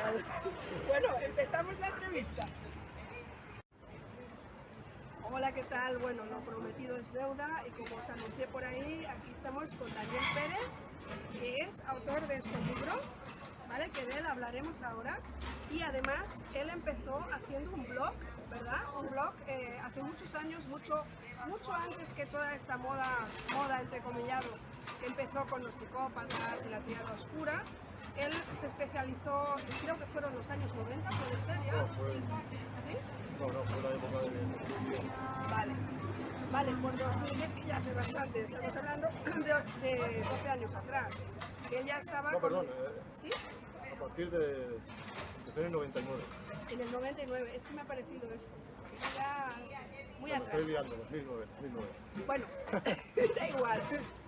tal? Bueno, empezamos la entrevista. Hola, ¿qué tal? Bueno, lo prometido es deuda y como os anuncié por ahí, aquí estamos con Daniel Pérez, que es autor de este libro, ¿vale? Que de él hablaremos ahora. Y además, él empezó haciendo un blog, ¿verdad? Un blog hace muchos años, mucho antes que toda esta moda entrecomillado, que empezó con los psicópatas y la tirada oscura. Él se especializó, creo que fueron los años 90, puede ser ya. No, fue, ¿Sí? no, fue la época de Vale. Vale, por 2010, que ya hace bastante, estamos hablando de 12 años atrás, que él ya estaba No, con... perdón, ¿Sí? a partir de empecé en el 99. En el 99, es que me ha parecido eso, que ya muy Me atrás. estoy liando, 2009. Bueno, da igual.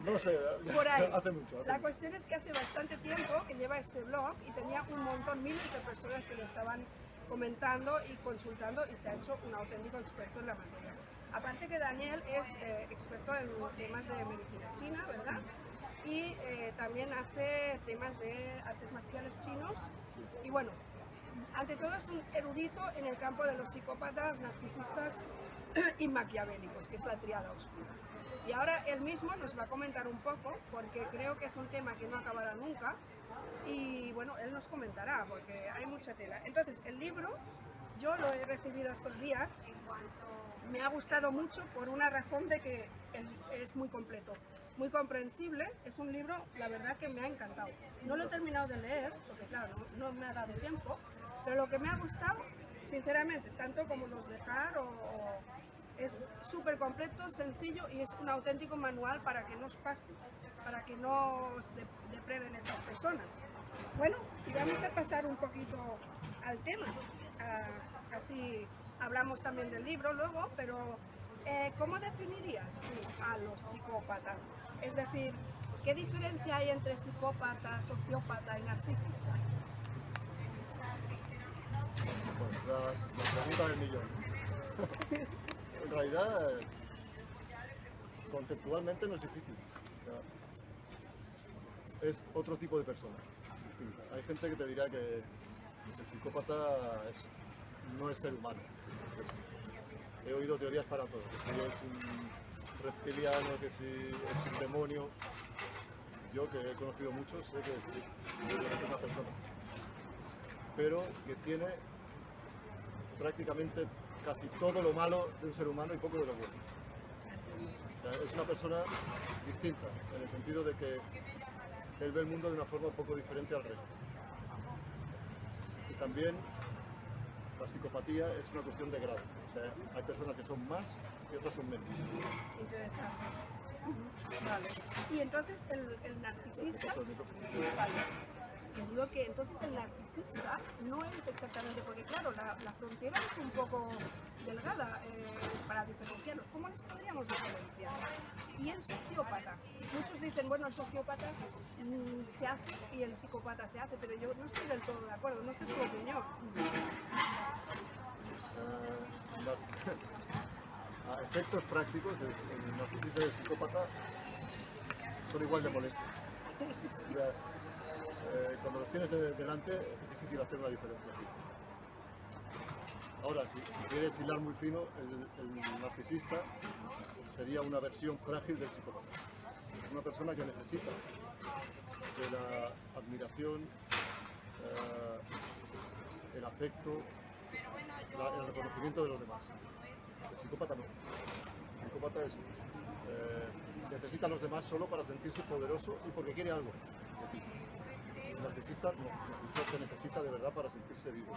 No sé, Por ahí. hace mucho. La cuestión es que hace bastante tiempo que lleva este blog y tenía un montón, miles de personas que le estaban comentando y consultando y se ha hecho un auténtico experto en la materia. Aparte que Daniel es experto en temas de medicina china, ¿verdad? Y también hace temas de artes marciales chinos y bueno, ante todo es un erudito en el campo de los psicópatas, narcisistas y maquiavélicos, que es la tríada oscura. Y ahora él mismo nos va a comentar un poco, porque creo que es un tema que no acabará nunca, y bueno, él nos comentará, porque hay mucha tela. Entonces, el libro, yo lo he recibido estos días, me ha gustado mucho por una razón de que es muy completo, muy comprensible, es un libro, la verdad que me ha encantado. No lo he terminado de leer, porque claro, no me ha dado tiempo, pero lo que me ha gustado, sinceramente, tanto como los de Jar es súper completo, sencillo y es un auténtico manual para que no os pase, para que no os depreden estas personas. Bueno, y vamos a pasar un poquito al tema, así hablamos también del libro luego, pero ¿cómo definirías tú a los psicópatas? Es decir, ¿qué diferencia hay entre psicópata, sociópata y narcisista? Bueno, la pregunta del millón. En realidad, conceptualmente no es difícil. O sea, es otro tipo de persona, distinta. Hay gente que te dirá que el psicópata no es ser humano. He oído teorías para todo, que si es un reptiliano, que si es un demonio. Yo, que he conocido muchos, sé que sí, es una persona. Pero que tiene prácticamente casi todo lo malo de un ser humano y poco de lo bueno. O sea, es una persona distinta, en el sentido de que él ve el mundo de una forma un poco diferente al resto. Y también la psicopatía es una cuestión de grado. O sea, hay personas que son más y otras son menos. Interesante. Vale. Y entonces el narcisista... Vale. Te digo que entonces el narcisista no es exactamente, porque claro, la frontera es un poco delgada para diferenciarlos. ¿Cómo los podríamos diferenciar? Y el sociópata. Muchos dicen, bueno, el sociópata se hace y el psicópata se hace, pero yo no estoy del todo de acuerdo, no sé tu opinión. A efectos prácticos, el narcisista y el psicópata son igual de molestos. Sí, sí. Cuando los tienes delante es difícil hacer una diferenciación. Ahora, si quieres hilar muy fino, el narcisista sería una versión frágil del psicópata. Es una persona que necesita de la admiración, el afecto, el reconocimiento de los demás. El psicópata no. El psicópata necesita a los demás solo para sentirse poderoso y porque quiere algo de ti. El narcisista no, el narcisista se necesita de verdad para sentirse vivo.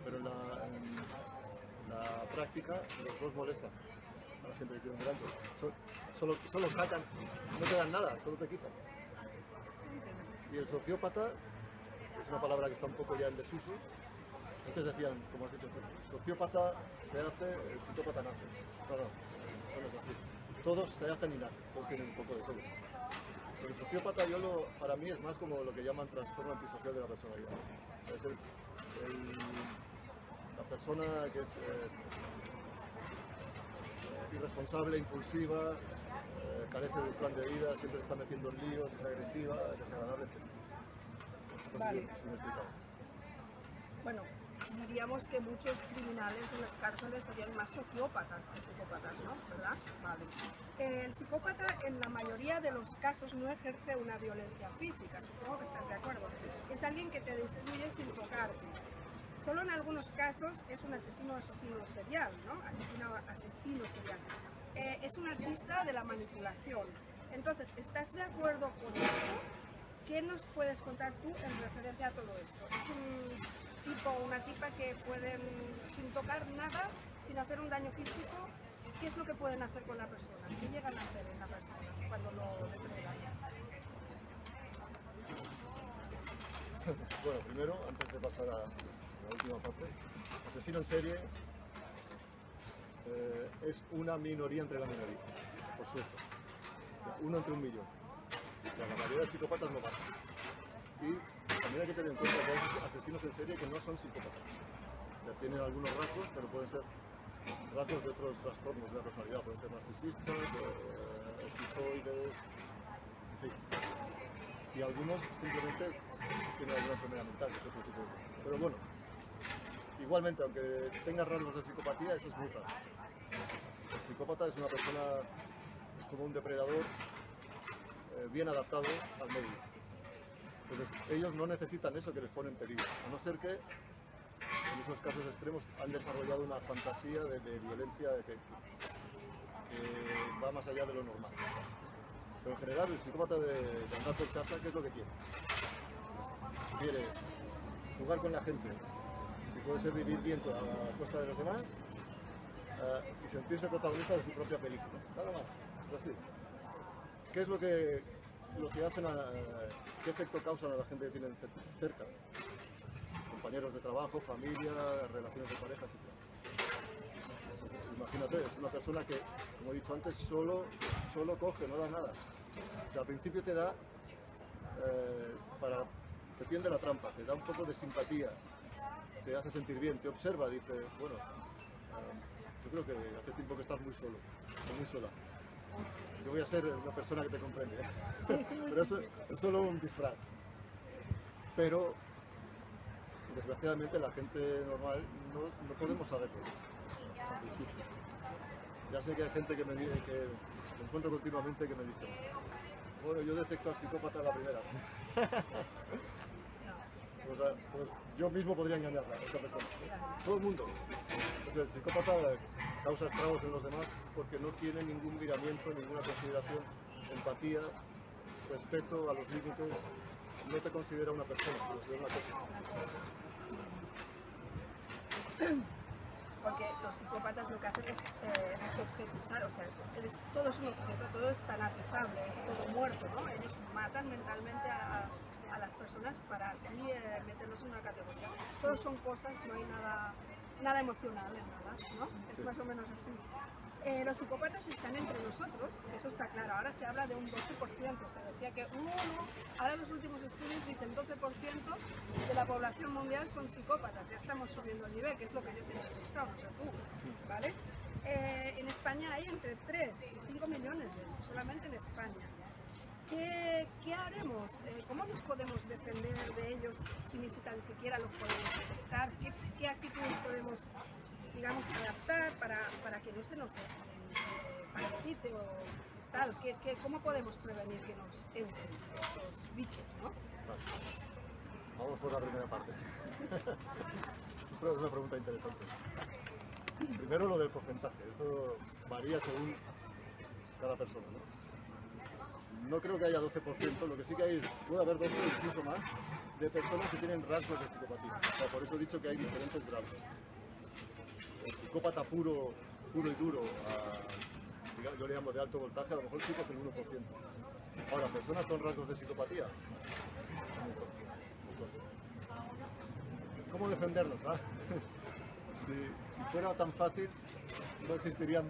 Pero en la práctica los dos molestan a la gente que tiene delante. Solo sacan, no te dan nada, solo te quitan. Y el sociópata es una palabra que está un poco ya en desuso. Antes decían, como has dicho, sociópata se hace, el psicópata nace. No, eso no es así. Todos se hacen y nacen, todos tienen un poco de todo. Pero el sociópata para mí es más como lo que llaman trastorno antisocial de la personalidad. O sea, es la persona que es irresponsable, impulsiva, carece de un plan de vida, siempre se está metiendo en líos, es agresiva, es desagradable, etc. No sé si me he explicado. bueno, diríamos que muchos criminales en las cárceles serían más sociópatas que psicópatas, ¿no? ¿Verdad? Vale. El psicópata en la mayoría de los casos no ejerce una violencia física, supongo que estás de acuerdo. Es alguien que te destruye sin tocarte. Solo en algunos casos es un asesino serial, ¿no? Asesino serial. Es un artista de la manipulación. Entonces, ¿estás de acuerdo con esto? ¿Qué nos puedes contar tú en referencia a todo esto? Es un tipo o una tipa que pueden, sin tocar nada, sin hacer un daño físico, ¿qué es lo que pueden hacer con la persona? ¿Qué llegan a hacer en la persona cuando lo depredan? Bueno, primero, antes de pasar a la última parte, asesino en serie es una minoría entre la minoría, por suerte. Uno entre un millón. La mayoría de psicópatas no matan. Y también hay que tener en cuenta que hay asesinos en serie que no son psicópatas. O sea, tienen algunos rasgos, pero pueden ser rasgos de otros trastornos de la personalidad. Pueden ser narcisistas, esquizoides, en fin. Y algunos simplemente tienen alguna enfermedad mental, que es otro tipo de cosas. Pero bueno, igualmente, aunque tenga rasgos de psicopatía, eso es muy raro. El psicópata es una persona como un depredador bien adaptado al medio. Entonces, ellos no necesitan eso que les pone en peligro, a no ser que en esos casos extremos han desarrollado una fantasía de violencia que va más allá de lo normal. Pero en general, el psicópata de andar por casa, ¿qué es lo que quiere? Quiere jugar con la gente, si puede ser vivir bien a costa de los demás, y sentirse protagonista de su propia película. Nada más, es así. ¿Qué es lo que hacen, qué efecto causan a la gente que tienen cerca? Compañeros de trabajo, familia, relaciones de pareja, etc. Imagínate, es una persona que, como he dicho antes, solo coge, no da nada. O sea, al principio te da, te tiende la trampa, te da un poco de simpatía, te hace sentir bien, te observa, dice, bueno, yo creo que hace tiempo que estás muy solo, muy sola. Yo voy a ser una persona que te comprende, pero eso es solo un disfraz. Pero, desgraciadamente, la gente normal no podemos saberlo. Ya sé que hay gente que me encuentro continuamente que me dice, bueno, yo detecto al psicópata a la primera. Pues yo mismo podría engañarla a esa persona. Todo el mundo. Pues el psicópata causa estragos en los demás porque no tiene ningún miramiento, ninguna consideración, empatía, respeto a los límites. No te considera una persona, te considera una cosa. Porque los psicópatas lo que hacen es objetizar, o sea, todo es un objeto, todo es tanatizable, es todo muerto, ¿no? Ellos matan mentalmente a las personas para así meterlos en una categoría. Todos son cosas, no hay nada emocional en nada, ¿no? Es más o menos así. Los psicópatas están entre nosotros, eso está claro. Ahora se habla de un 12%, se decía que ahora los últimos estudios dicen 12% de la población mundial son psicópatas. Ya estamos subiendo el nivel, que es lo que yo siempre he pensado, no sé tú, ¿vale? En España hay entre 3 y 5 millones de ellos, solamente en España. ¿Qué haremos? ¿Cómo nos podemos defender de ellos si ni tan siquiera los podemos detectar? ¿Qué actitudes podemos, digamos, adaptar para que no se nos parasite o tal? ¿Cómo podemos prevenir que nos entren estos bichos, ¿no? Vamos por la primera parte. Es una pregunta interesante. Primero lo del porcentaje. Esto varía según cada persona, ¿no? No creo que haya 12%, lo que sí que hay, puede haber 12 incluso más, de personas que tienen rasgos de psicopatía. O sea, por eso he dicho que hay diferentes grados. El psicópata puro y duro, yo le llamo de alto voltaje, a lo mejor sí que es el 1%. Ahora, personas con rasgos de psicopatía, ¿cómo defendernos? Si fuera tan fácil, no existirían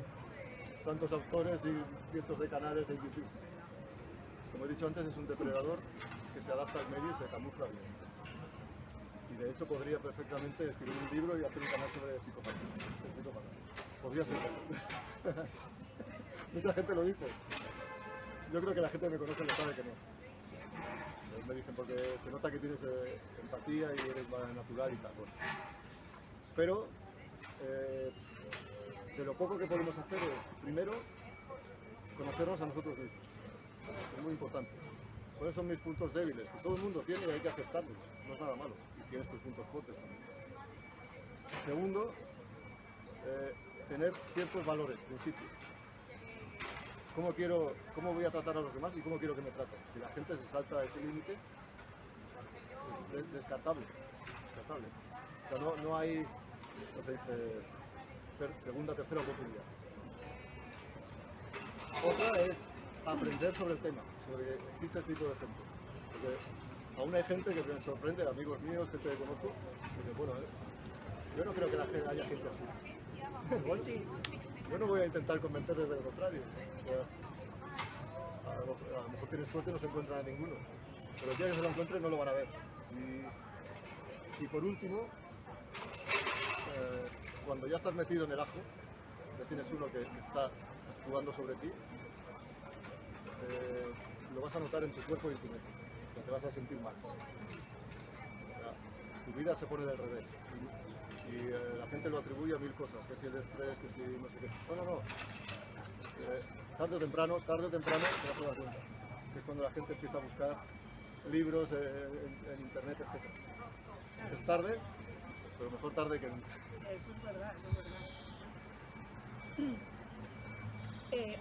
tantos autores y cientos de canales en YouTube. Como he dicho antes, es un depredador que se adapta al medio y se camufla bien. Y de hecho podría perfectamente escribir un libro y hacer un canal sobre psicopatía. Podría ser. Mucha gente lo dice. Yo creo que la gente que me conoce lo sabe que no. Me dicen, porque se nota que tienes empatía y eres más natural y tal. Bueno. Pero de lo poco que podemos hacer es, primero, conocernos a nosotros mismos. Es muy importante. ¿Cuáles son mis puntos débiles? Que todo el mundo tiene y hay que aceptarlos. No es nada malo. Y tienes tus puntos fuertes también. Segundo, tener ciertos valores, principios. ¿Cómo voy a tratar a los demás y cómo quiero que me traten? Si la gente se salta ese límite, es descartable. O sea, no hay, no se dice, segunda, tercera oportunidad. Otra es aprender sobre el tema, sobre que existe este tipo de gente. Porque aún hay gente que me sorprende, amigos míos, gente que conozco, que bueno, yo no creo que haya gente así. Bueno, Sí. yo no voy a intentar convencerles de lo contrario. A lo mejor tienen suerte y no se encuentran a ninguno. Pero el día que se lo encuentren no lo van a ver. Y por último, cuando ya estás metido en el ajo, ya tienes uno que está actuando sobre ti, lo vas a notar en tu cuerpo y en tu mente. O sea, te vas a sentir mal. O sea, tu vida se pone del revés. Y la gente lo atribuye a mil cosas, que si el estrés, que si no sé qué. No. Tarde o temprano te vas a dar cuenta. Que es cuando la gente empieza a buscar libros en internet, etc. Es tarde, pero mejor tarde que nunca. Eso es verdad,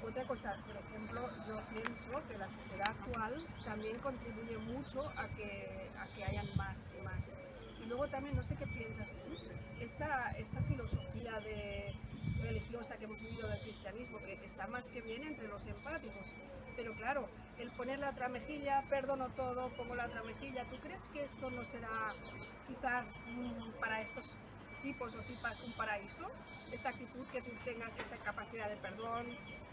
otra cosa, por ejemplo, yo pienso que la sociedad actual también contribuye mucho a que hayan más y más. Y luego también, no sé qué piensas tú, esta filosofía religiosa que hemos vivido del cristianismo, que está más que bien entre los empáticos, pero claro, el poner la otra mejilla, perdono todo, pongo la otra mejilla, ¿tú crees que esto no será quizás para estos tipos o tipas un paraíso? Esta actitud, que tú tengas esa capacidad de perdón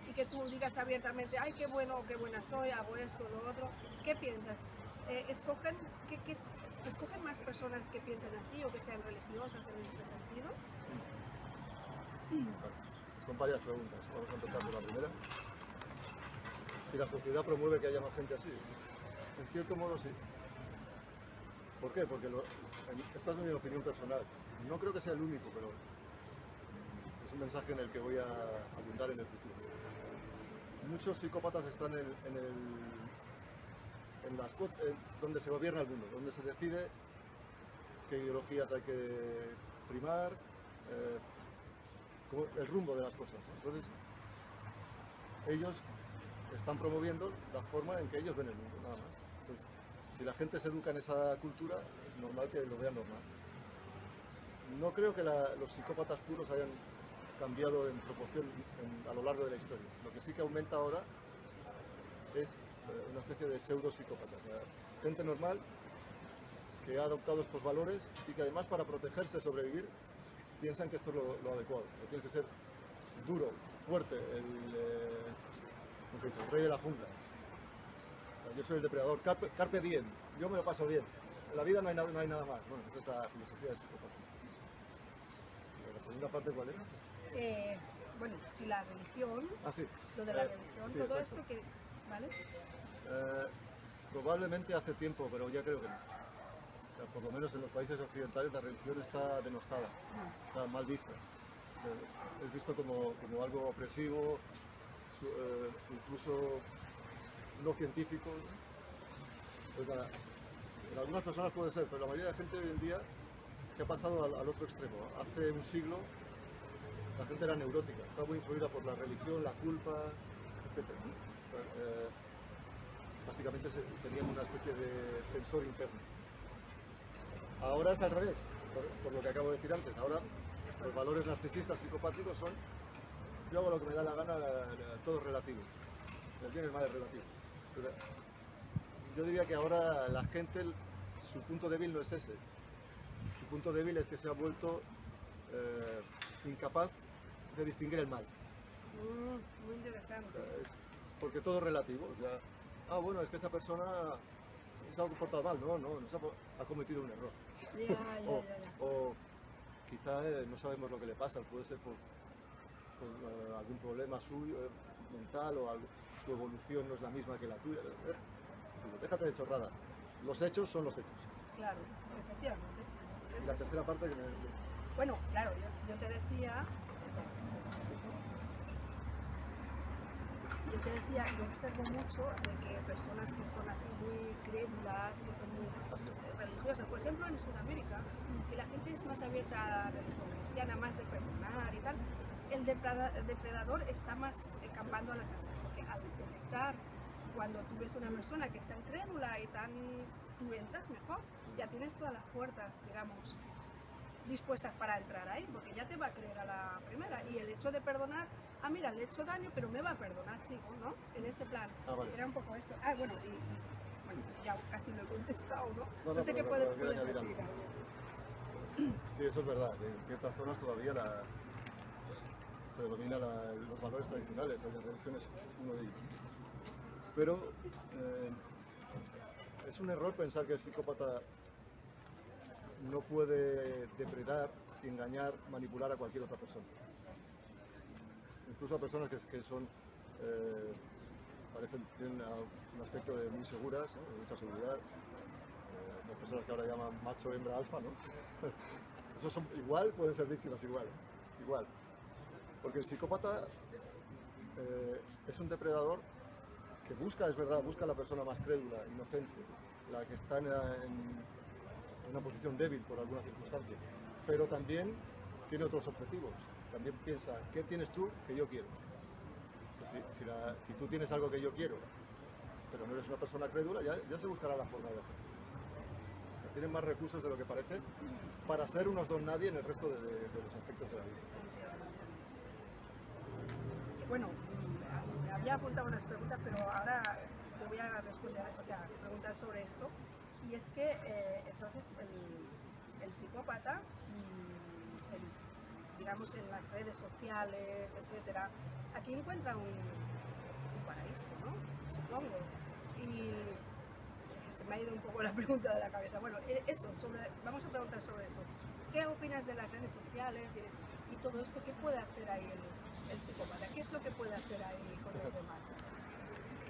y que tú digas abiertamente, ay, qué bueno o qué buena soy, hago esto, lo otro. ¿Qué piensas? ¿Escogen más personas que piensen así o que sean religiosas en este sentido? Son varias preguntas. Vamos a empezar por la primera. Si la sociedad promueve que haya más gente así, en cierto modo sí. ¿Por qué? Porque esta es mi opinión personal. No creo que sea el único, pero es un mensaje en el que voy a abundar en el futuro. Muchos psicópatas están donde se gobierna el mundo, donde se decide qué ideologías hay que primar, el rumbo de las cosas, ¿no? Entonces, ellos están promoviendo la forma en que ellos ven el mundo, nada más. Entonces, si la gente se educa en esa cultura, es normal que lo vean normal. No creo que los psicópatas puros hayan cambiado en proporción a lo largo de la historia. Lo que sí que aumenta ahora es una especie de pseudo psicópatas, gente normal que ha adoptado estos valores y que además, para protegerse, sobrevivir, piensan que esto es lo adecuado. Que tienes que ser duro, fuerte, el rey de la jungla. Yo soy el depredador, carpe diem, yo me lo paso bien. En la vida no hay nada más. Bueno, esa es la filosofía del psicópata. La segunda parte, ¿cuál era? Bueno, si la religión, Sí. lo de la religión, sí, todo exacto. esto que, ¿vale? Probablemente hace tiempo, pero ya creo que no. O sea, por lo menos en los países occidentales la religión está denostada, está mal vista. Es visto como algo opresivo, incluso no científico. Pues nada, en algunas personas puede ser, pero la mayoría de la gente hoy en día se ha pasado al otro extremo. Hace un siglo la gente era neurótica, estaba muy influida por la religión, la culpa, etc. Básicamente tenían una especie de censor interno. Ahora es al revés, por lo que acabo de decir antes. Ahora los valores narcisistas psicopáticos son: yo hago lo que me da la gana, todo es relativo. El bien y el mal es relativo. Pero yo diría que ahora la gente, su punto débil no es ese. Su punto débil es que se ha vuelto incapaz de distinguir el mal. Muy interesante. Porque todo es relativo. O sea, bueno, es que esa persona se ha comportado mal. No ha cometido un error. Ya. O quizá no sabemos lo que le pasa, puede ser por algún problema suyo, mental, o su evolución no es la misma que la tuya. Déjate de chorradas. los hechos son los hechos. Claro, efectivamente. Y la tercera parte que Bueno, claro, yo te decía, yo observo mucho de que personas que son así muy crédulas, que son muy religiosas, por ejemplo en Sudamérica, que la gente es más abierta a la religión cristiana, más de perdonar y tal, el depredador está más campando a las anchas, porque al detectar cuando tú ves una persona que está incrédula y tan, tú entras mejor, ya tienes todas las puertas, digamos, dispuestas para entrar ahí, porque ya te va a creer a la primera. Y el hecho de perdonar, mira, le he hecho daño, pero me va a perdonar, sigo, ¿no? En este plan. Vale. Era un poco esto. Bueno, ya casi lo he contestado, ¿no? No, sé qué pero puedes añadir decir. algo. Sí, eso es verdad. En ciertas zonas todavía predomina los valores tradicionales, la religión es uno de ellos. Pero es un error pensar que el psicópata no puede depredar, engañar, manipular a cualquier otra persona. Incluso a personas que son, tienen un aspecto de muy seguras, ¿no? De mucha seguridad. Las personas que ahora llaman macho, hembra, alfa, ¿no? Esos son igual, pueden ser víctimas igual, igual. Porque el psicópata es un depredador que busca, es verdad, busca a la persona más crédula, inocente, la que está en una posición débil por alguna circunstancia, pero también tiene otros objetivos. También piensa, ¿qué tienes tú que yo quiero? Pues si tú tienes algo que yo quiero, pero no eres una persona crédula, ya se buscará la forma de hacerlo. Tienen más recursos de lo que parece para ser unos don nadie en el resto de los aspectos de la vida. Bueno, me había apuntado unas preguntas, pero ahora te voy a responder, preguntar sobre esto. Y es que entonces el psicópata, digamos en las redes sociales, etcétera, aquí encuentra un paraíso, ¿no? Supongo. Y se me ha ido un poco la pregunta de la cabeza. Bueno, vamos a preguntar sobre eso. ¿Qué opinas de las redes sociales y todo esto? ¿Qué puede hacer ahí el psicópata? ¿Qué es lo que puede hacer ahí con los demás?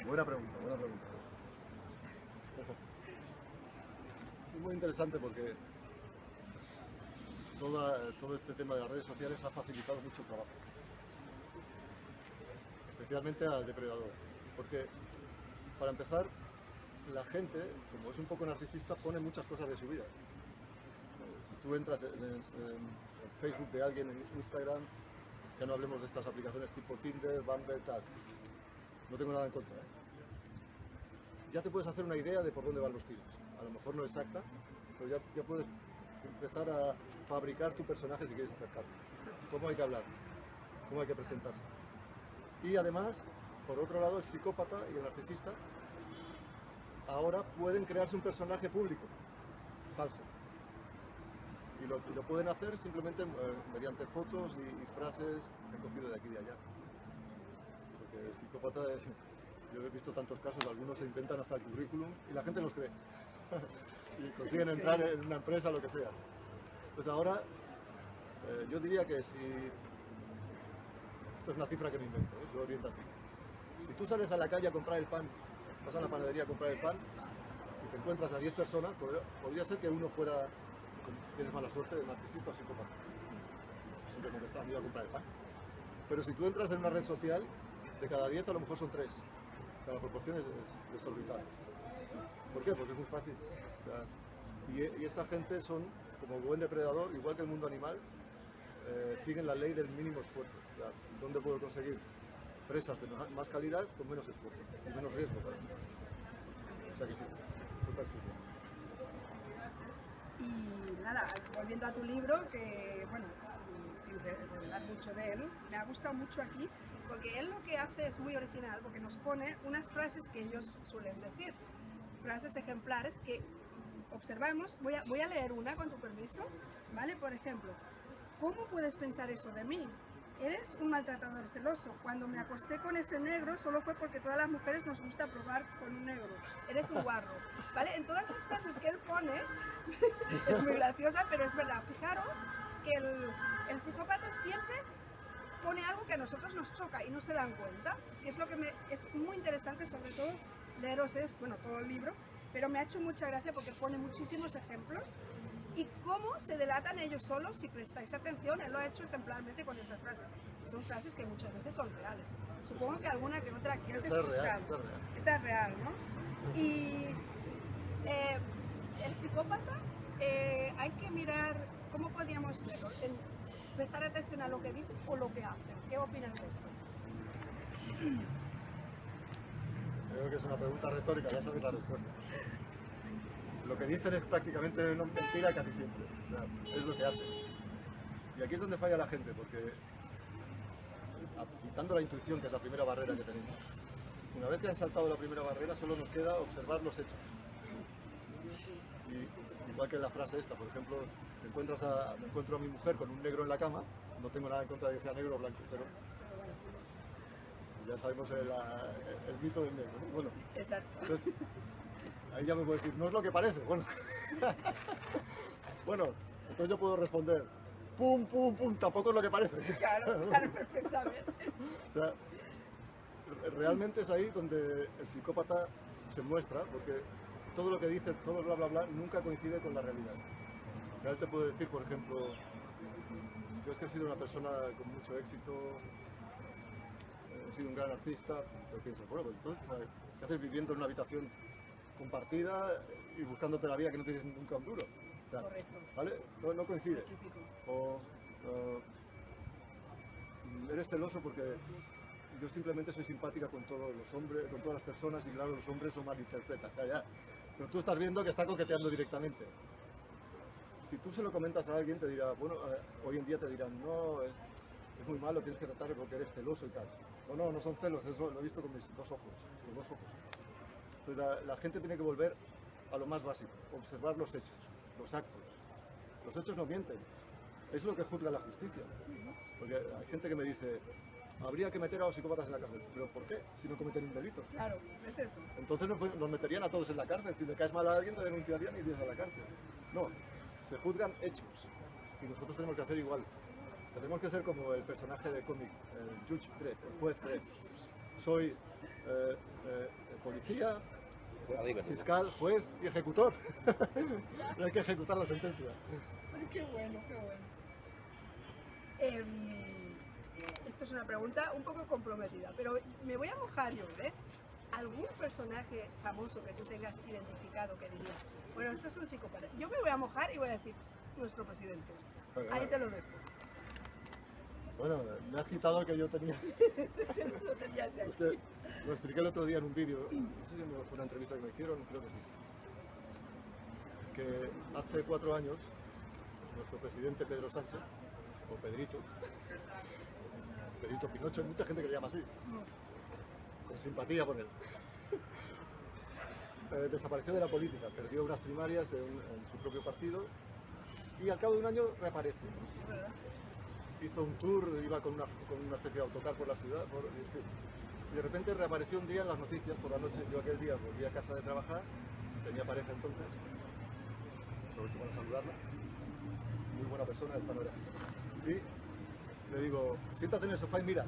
Buena pregunta, buena pregunta. Es muy interesante porque todo este tema de las redes sociales ha facilitado mucho el trabajo, especialmente al depredador, porque para empezar, la gente, como es un poco narcisista, pone muchas cosas de su vida. Si tú entras en Facebook de alguien, en Instagram, ya no hablemos de estas aplicaciones tipo Tinder, Bumble, tal, no tengo nada en contra, ya te puedes hacer una idea de por dónde van los tiros. A lo mejor no exacta, pero ya puedes empezar a fabricar tu personaje si quieres acercarte. Cómo hay que hablar, cómo hay que presentarse. Y además, por otro lado, el psicópata y el narcisista ahora pueden crearse un personaje público, falso. Y lo pueden hacer simplemente mediante fotos y frases recogidas de aquí y de allá. Porque el psicópata, yo he visto tantos casos, algunos se inventan hasta el currículum y la gente los cree. Y consiguen entrar en una empresa, lo que sea. Pues ahora, yo diría que si... Esto es una cifra que me invento, es orientativa. Si tú sales a la calle a comprar el pan, vas a la panadería a comprar el pan y te encuentras a 10 personas, podría ser que uno fuera, tienes mala suerte, de narcisista o psicópata. Simplemente está ido a comprar el pan. Pero si tú entras en una red social, de cada 10 a lo mejor son 3. O sea, la proporción es desorbitada. ¿Por qué? Porque es muy fácil. O sea, y esta gente son, como buen depredador, igual que el mundo animal, siguen la ley del mínimo esfuerzo. O sea, ¿dónde puedo conseguir presas de más calidad con menos esfuerzo y menos riesgo para mí? O sea que sí, es así. Y nada, volviendo a tu libro, que bueno, sin revelar mucho de él, me ha gustado mucho aquí, porque él lo que hace es muy original, porque nos pone unas frases que ellos suelen decir, frases ejemplares que observamos. Voy a leer una con tu permiso, ¿vale? Por ejemplo, ¿cómo puedes pensar eso de mí? Eres un maltratador celoso. Cuando me acosté con ese negro solo fue porque todas las mujeres nos gusta probar con un negro. Eres un guarro, ¿vale? En todas esas frases que él pone, es muy graciosa, pero es verdad. Fijaros que el psicópata siempre pone algo que a nosotros nos choca y no se dan cuenta. Y es lo que es muy interesante, sobre todo, leeros todo el libro, pero me ha hecho mucha gracia porque pone muchísimos ejemplos y cómo se delatan ellos solos si prestáis atención. Él lo ha hecho ejemplarmente con esta frase. Son frases que muchas veces son reales. Supongo que alguna que otra aquí has escuchado. Esa es real. Esa es real, ¿no? Y el psicópata hay que mirar, ¿cómo podríamos verlo? Prestar atención a lo que dice o lo que hace. ¿Qué opinas de esto? Creo que es una pregunta retórica, ya sabéis la respuesta. Lo que dicen es prácticamente mentira casi siempre, o sea, es lo que hacen. Y aquí es donde falla la gente, porque quitando la intuición, que es la primera barrera que tenemos, una vez que han saltado la primera barrera, solo nos queda observar los hechos. Y igual que en la frase esta, por ejemplo, me encuentro a mi mujer con un negro en la cama, no tengo nada en contra de que sea negro o blanco, pero ya sabemos el mito del negro, ¿no? Bueno, Sí, exacto. entonces, ahí ya me puedo decir, no es lo que parece, bueno. Bueno, entonces yo puedo responder, pum, pum, pum, tampoco es lo que parece. Claro, claro, perfectamente. O sea, realmente es ahí donde el psicópata se muestra, porque todo lo que dice, todo bla bla bla, nunca coincide con la realidad. O sea, él te puede decir, por ejemplo, yo es que he sido una persona con mucho éxito, he sido un gran artista, pero piensas, bueno, pues entonces, ¿qué haces viviendo en una habitación compartida y buscándote la vida que no tienes nunca un duro? O sea, Correcto. ¿vale? No coincide. Típico. O eres celoso porque yo simplemente soy simpática con todos los hombres, con todas las personas, y claro, los hombres lo malinterpretan, ya. Pero tú estás viendo que está coqueteando directamente. Si tú se lo comentas a alguien, te dirá, bueno, hoy en día te dirán, no, es muy malo, tienes que tratarle porque eres celoso y tal. No son celos, eso lo he visto con mis dos ojos. Entonces la gente tiene que volver a lo más básico, observar los hechos, los actos. Los hechos no mienten, es lo que juzga la justicia. Porque hay gente que me dice, habría que meter a los psicópatas en la cárcel. ¿Pero por qué? Si no cometen un delito. Claro, es eso. Entonces nos meterían a todos en la cárcel. Si le caes mal a alguien, te denunciarían y irías a la cárcel. No, se juzgan hechos. Y nosotros tenemos que hacer igual. Tenemos que ser como el personaje de cómic, el Judge Dredd, el juez Dredd. Soy policía, fiscal, juez y ejecutor. Y hay que ejecutar la sentencia. Ay, qué bueno, qué bueno. Esto es una pregunta un poco comprometida, pero me voy a mojar yo, ¿eh? ¿Algún personaje famoso que tú tengas identificado que dirías, bueno, esto es un psicópata? Yo me voy a mojar y voy a decir, nuestro presidente. Ahí te lo dejo. Bueno, me has quitado el que yo tenía. Lo tenías ahí. Es que lo expliqué el otro día en un vídeo, no sé si fue una entrevista que me hicieron, creo que sí. Que hace 4 años, nuestro presidente Pedro Sánchez, o Pedrito Pinocho, hay mucha gente que le llama así, con simpatía por él, desapareció de la política, perdió unas primarias en su propio partido y al cabo de un año reaparece. Hizo un tour, iba con una especie de autocar por la ciudad, y de repente reapareció un día en las noticias por la noche. Yo aquel día volví a casa de trabajar, tenía pareja entonces, aprovecho para saludarla, muy buena persona, esta no era así. Y le digo, siéntate en el sofá y mira.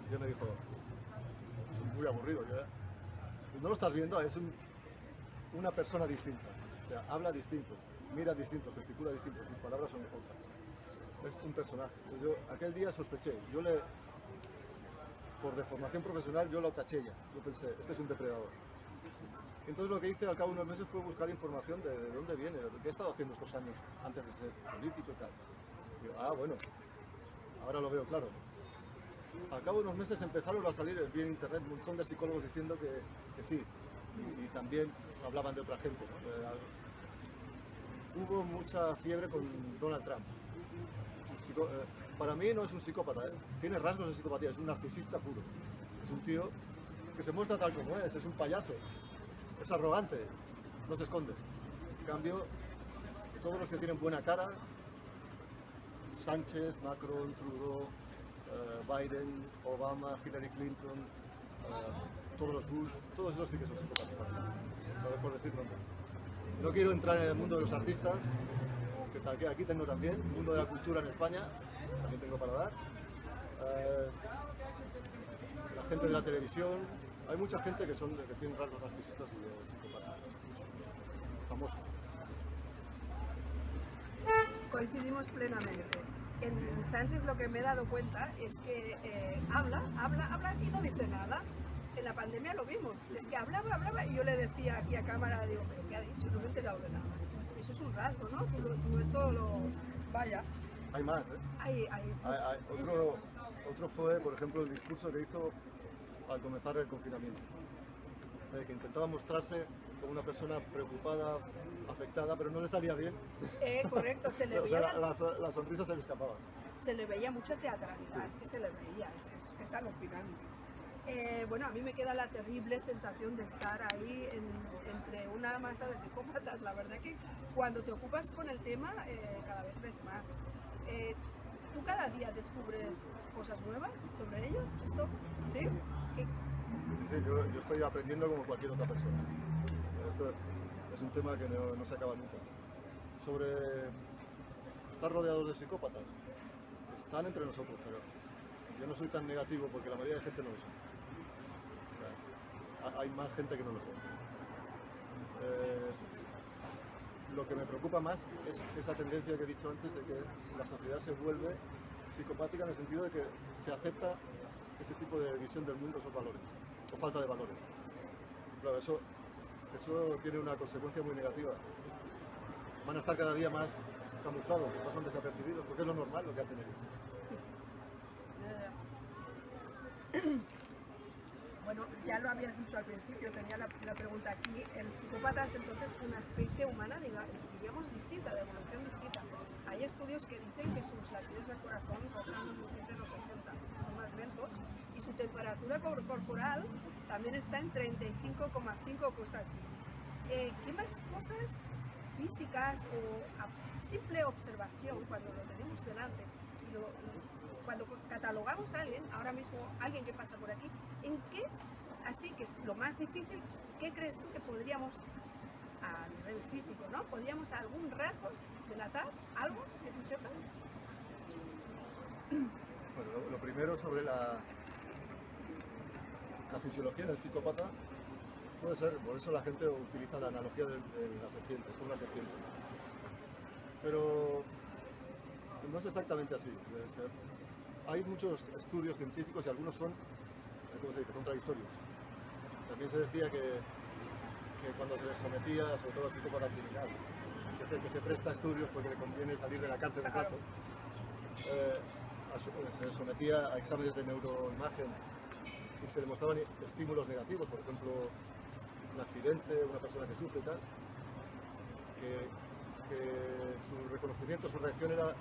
Y él me dijo, es muy aburrido, ¿ya? Y no lo estás viendo, es una persona distinta, o sea, habla distinto, mira distinto, gesticula distinto, sus palabras son otras. Es un personaje. Entonces yo aquel día sospeché, por deformación profesional, yo lo taché ya. Yo pensé, este es un depredador. Entonces lo que hice al cabo de unos meses fue buscar información de dónde viene, de qué he estado haciendo estos años antes de ser político y tal. Y digo, bueno, ahora lo veo claro. Al cabo de unos meses empezaron a salir en internet un montón de psicólogos diciendo que sí. Y también hablaban de otra gente, ¿no? Hubo mucha fiebre con Donald Trump. Para mí no es un psicópata, tiene rasgos de psicopatía, es un narcisista puro. Es un tío que se muestra tal como es un payaso, es arrogante, no se esconde. En cambio, todos los que tienen buena cara, Sánchez, Macron, Trudeau, Biden, Obama, Hillary Clinton, todos los Bush, todos esos sí que son psicópatas, por decir nombres. No quiero entrar en el mundo de los artistas, que aquí tengo también, el mundo de la cultura en España, también tengo para dar. La gente de la televisión, Hay mucha gente que tienen rasgos narcisistas y de psicópatas, famosos. Coincidimos plenamente. En Sánchez lo que me he dado cuenta es que habla y no dice nada. En la pandemia lo vimos, es que hablaba y yo le decía aquí a cámara, digo, ¿pero qué ha dicho? No me he enterado de nada. Eso es un rasgo, ¿no? Tú esto lo... Vaya. Hay más, ¿eh? Hay Otro fue, por ejemplo, el discurso que hizo al comenzar el confinamiento, que intentaba mostrarse como una persona preocupada, afectada, pero no le salía bien. Correcto, se le O veía... sea, la sonrisa se le escapaba. Se le veía mucha teatralidad, es que se le veía, es alucinante. Bueno, a mí me queda la terrible sensación de estar ahí entre una masa de psicópatas. La verdad que cuando te ocupas con el tema, cada vez ves más. ¿Tú cada día descubres cosas nuevas sobre ellos? ¿Esto? ¿Sí? Sí, yo estoy aprendiendo como cualquier otra persona. Esto es un tema que no se acaba nunca. Sobre estar rodeados de psicópatas. Están entre nosotros, pero yo no soy tan negativo porque la mayoría de gente no lo son. Hay más gente que no lo son. Lo que me preocupa más es esa tendencia que he dicho antes de que la sociedad se vuelve psicopática en el sentido de que se acepta ese tipo de visión del mundo, esos valores, o falta de valores. Claro, eso tiene una consecuencia muy negativa. Van a estar cada día más camuflados, que pasan desapercibidos, porque es lo normal lo que hacen ellos. Bueno, ya lo habías dicho al principio, tenía la pregunta aquí. El psicópata es entonces una especie humana, diríamos, distinta, de evolución distinta. Hay estudios que dicen que sus latidos del corazón rozan siempre los 60, son más lentos, y su temperatura corporal también está en 35,5, cosas así. ¿Qué más cosas físicas o a simple observación, cuando lo tenemos delante, cuando catalogamos a alguien, ahora mismo alguien que pasa por aquí, ¿en qué, así que es lo más difícil, qué crees tú que podríamos, a nivel físico, ¿no? ¿Podríamos algún rasgo delatar algo que tú sepas? Bueno, lo primero sobre la fisiología del psicópata puede ser, por eso la gente utiliza la analogía de la serpiente, con una serpiente. Pero no es exactamente así. Hay muchos estudios científicos y algunos son, ¿cómo se dice?, contradictorios. También se decía que cuando se les sometía, sobre todo al psicópata criminal, que es el que se presta a estudios porque le conviene salir de la cárcel de rato, se les sometía a exámenes de neuroimagen y se le mostraban estímulos negativos, por ejemplo, un accidente, una persona que sufre y tal, que su reconocimiento, su reacción era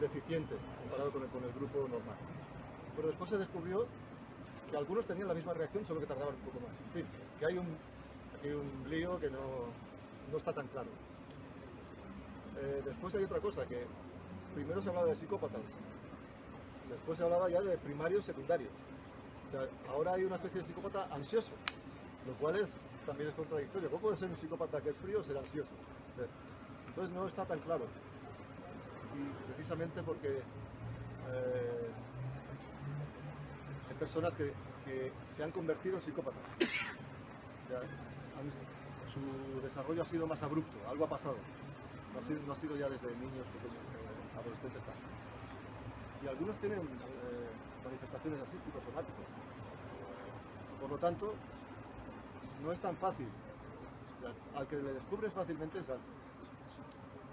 deficiente comparado con el grupo normal. Pero después se descubrió que algunos tenían la misma reacción, solo que tardaban un poco más. En fin, que hay un lío que no está tan claro. Después hay otra cosa, que primero se hablaba de psicópatas, después se hablaba ya de primarios, secundarios. O sea, ahora hay una especie de psicópata ansioso, lo cual también es contradictorio. ¿Cómo puede ser un psicópata que es frío o ser ansioso? Entonces no está tan claro. Y precisamente porque hay personas que se han convertido en psicópatas. O sea, su desarrollo ha sido más abrupto, algo ha pasado. No ha sido ya desde niños, pequeños, adolescentes, tal. Y algunos tienen manifestaciones así, psicosomáticas. Por lo tanto, no es tan fácil. Al que le descubres fácilmente es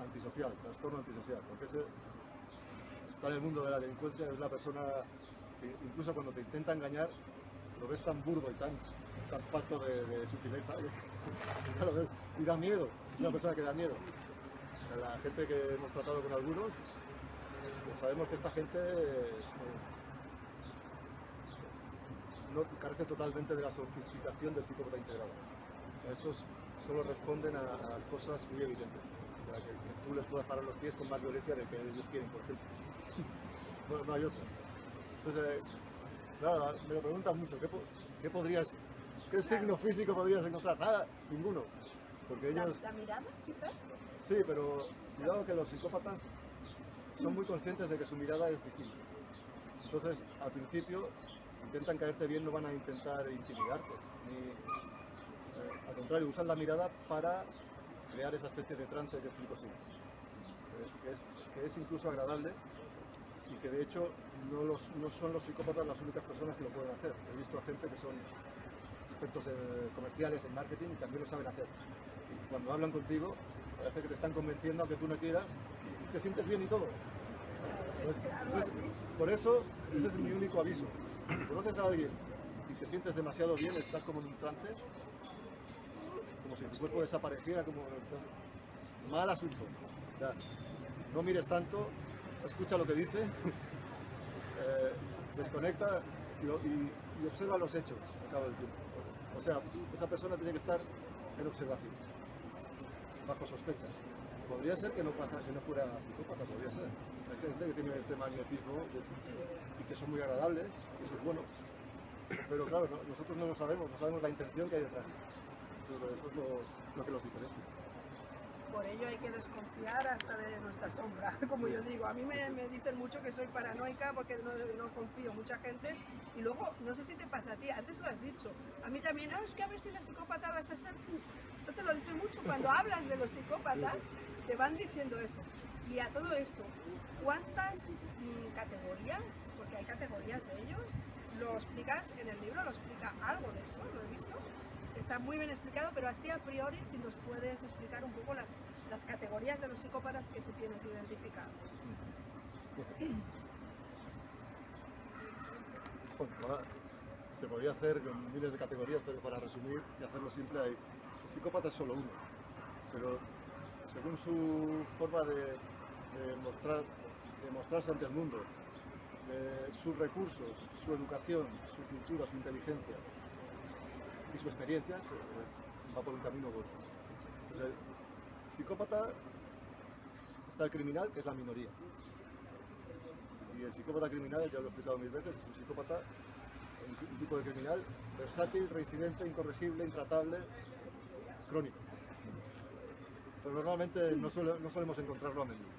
antisocial, trastorno antisocial, porque está en el mundo de la delincuencia, es la persona que incluso cuando te intenta engañar lo ves tan burdo y tan falto de sutileza y da miedo, es una persona que da miedo. La gente que hemos tratado con algunos, pues sabemos que esta gente no carece totalmente de la sofisticación del psicópata integrado. Estos solo responden a cosas muy evidentes. O sea, que tú les puedas parar los pies con más violencia de que ellos quieren, por ejemplo. No hay otra. Entonces, claro, me lo preguntan mucho, ¿qué signo físico podrías encontrar? Nada, ninguno. Porque ellos... ¿La mirada, quizás? Sí, pero cuidado que los psicópatas son muy conscientes de que su mirada es distinta. Entonces, al principio, intentan caerte bien no van a intentar intimidarte, al contrario, usan la mirada para crear esa especie de trance que explico siempre, que es incluso agradable y que de hecho no son los psicópatas las únicas personas que lo pueden hacer. He visto a gente que son expertos comerciales en marketing y también lo saben hacer. Y cuando hablan contigo, parece que te están convenciendo aunque tú no quieras y te sientes bien y todo. Por eso, ese es mi único aviso. Si conoces a alguien y te sientes demasiado bien, estás como en un trance, como si tu cuerpo desapareciera, como mal asunto. O sea, no mires tanto, escucha lo que dice, desconecta y observa los hechos al cabo del tiempo. O sea, esa persona tiene que estar en observación, bajo sospecha. Podría ser que no fuera psicópata, podría ser. Hay gente que tiene este magnetismo y que son muy agradables, y eso es bueno. Pero claro, nosotros no lo sabemos, no sabemos la intención que hay detrás. Pero eso es lo que los diferencia. Por ello hay que desconfiar hasta de nuestra sombra, como yo digo. A mí me dicen mucho que soy paranoica porque no confío en mucha gente. Y luego, no sé si te pasa a ti, antes lo has dicho, a mí también, es que a ver si la psicópata vas a ser tú. Esto te lo dicen mucho. Cuando hablas de los psicópatas, te van diciendo eso. Y a todo esto, ¿cuántas categorías? Porque hay categorías de ellos. Lo explicas en el libro, lo explica algo de esto, lo he visto. Está muy bien explicado, pero así a priori si nos puedes explicar un poco las categorías de los psicópatas que tú tienes identificados. Bueno, se podría hacer con miles de categorías, pero para resumir y hacerlo simple, el psicópata es solo uno, pero según su forma de mostrarse ante el mundo, sus recursos, su educación, su cultura, su inteligencia y su experiencia, va por un camino u otro. Entonces, el psicópata está el criminal, que es la minoría. Y el psicópata criminal, ya lo he explicado mil veces, es un psicópata, un tipo de criminal versátil, reincidente, incorregible, intratable, crónico. Pero normalmente no solemos encontrarlo a menudo.